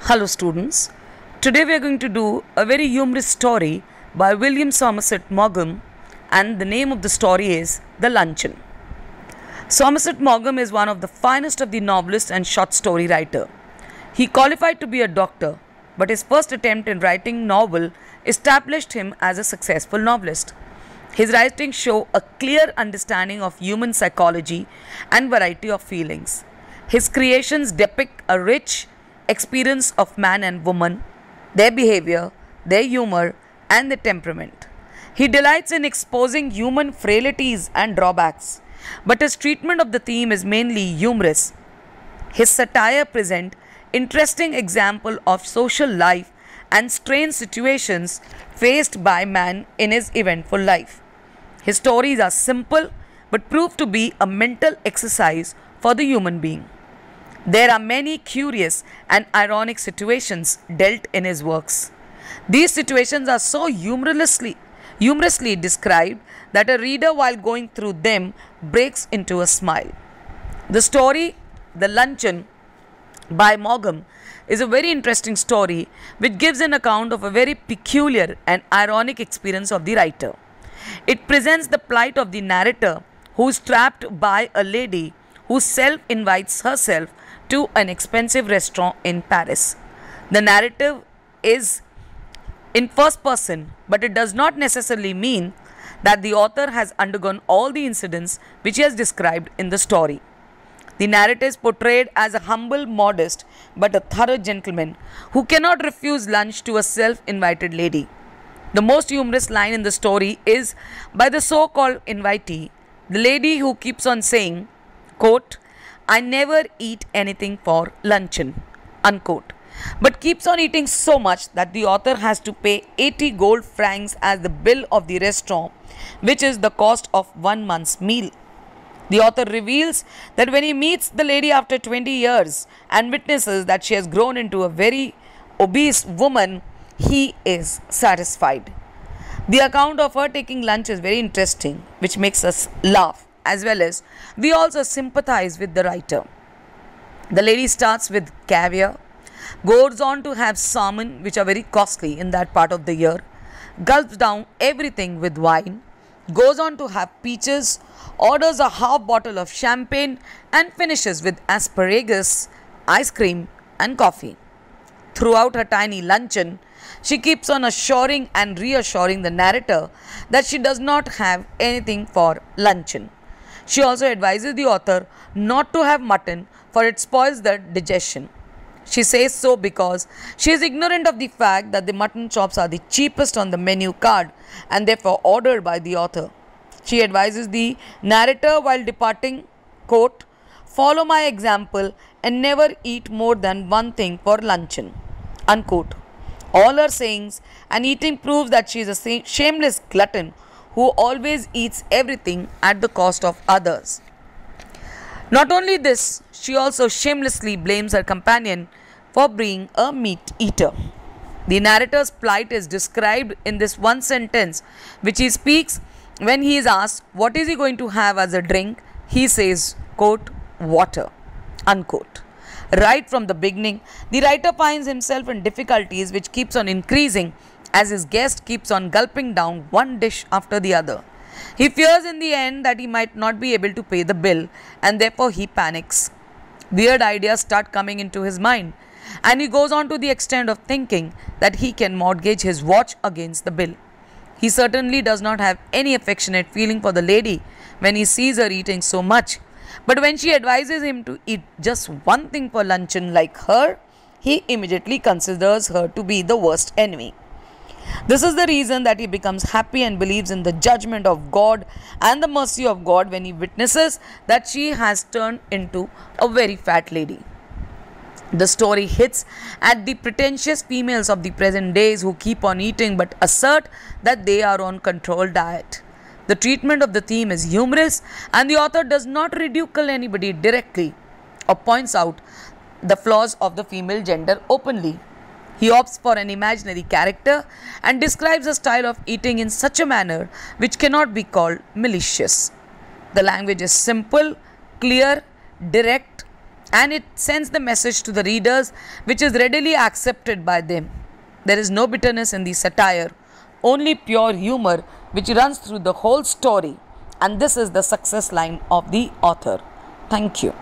Hello students, today we are going to do a very humorous story by William Somerset Maugham, and the name of the story is The Luncheon. Somerset Maugham is one of the finest of the novelists and short story writer. He qualified to be a doctor, but his first attempt in writing novel established him as a successful novelist. His writings show a clear understanding of human psychology and variety of feelings. His creations depict a rich experience of man and woman, their behavior, their humor, and their temperament. He delights in exposing human frailties and drawbacks, but his treatment of the theme is mainly humorous. His satire present interesting example of social life and strange situations faced by man in his eventful life. His stories are simple but prove to be a mental exercise for the human being. There are many curious and ironic situations dealt in his works. These situations are so humorously described that a reader, while going through them, breaks into a smile. The story, The Luncheon, by Maugham, is a very interesting story which gives an account of a very peculiar and ironic experience of the writer. It presents the plight of the narrator, who is trapped by a lady who self-invites herself to an expensive restaurant in Paris. The narrative is in first person, but it does not necessarily mean that the author has undergone all the incidents which he has described in the story. The narrator is portrayed as a humble, modest, but a thorough gentleman who cannot refuse lunch to a self-invited lady. The most humorous line in the story is by the so-called invitee, the lady who keeps on saying, quote, "I never eat anything for luncheon," unquote, but keeps on eating so much that the author has to pay 80 gold francs as the bill of the restaurant, which is the cost of 1 month's meal. The author reveals that when he meets the lady after 20 years and witnesses that she has grown into a very obese woman, he is satisfied. The account of her taking lunch is very interesting, which makes us laugh, as well as we also sympathize with the writer. The lady starts with caviar, goes on to have salmon, which are very costly in that part of the year, gulps down everything with wine, goes on to have peaches, orders a half bottle of champagne, and finishes with asparagus, ice cream, and coffee. Throughout her tiny luncheon, she keeps on assuring and reassuring the narrator that she does not have anything for luncheon. She also advises the author not to have mutton, for it spoils the digestion. She says so because she is ignorant of the fact that the mutton chops are the cheapest on the menu card and therefore ordered by the author. She advises the narrator while departing, quote, "Follow my example and never eat more than one thing for luncheon," unquote. All her sayings and eating proves that she is a shameless glutton who always eats everything at the cost of others. Not only this, she also shamelessly blames her companion for being a meat eater. The narrator's plight is described in this one sentence, which he speaks when he is asked what is he going to have as a drink. He says, quote, "water," unquote. Right from the beginning, the writer finds himself in difficulties which keeps on increasing as his guest keeps on gulping down one dish after the other. He fears in the end that he might not be able to pay the bill, and therefore he panics. Weird ideas start coming into his mind, and he goes on to the extent of thinking that he can mortgage his watch against the bill. He certainly does not have any affectionate feeling for the lady when he sees her eating so much, but when she advises him to eat just one thing for luncheon like her, he immediately considers her to be the worst enemy. This is the reason that he becomes happy and believes in the judgment of God and the mercy of God when he witnesses that she has turned into a very fat lady. The story hits at the pretentious females of the present days who keep on eating but assert that they are on controlled diet. The treatment of the theme is humorous, and the author does not ridicule anybody directly or points out the flaws of the female gender openly. He opts for an imaginary character and describes a style of eating in such a manner which cannot be called malicious. The language is simple, clear, direct, and it sends the message to the readers which is readily accepted by them. There is no bitterness in the satire, only pure humor which runs through the whole story, and this is the success line of the author. Thank you.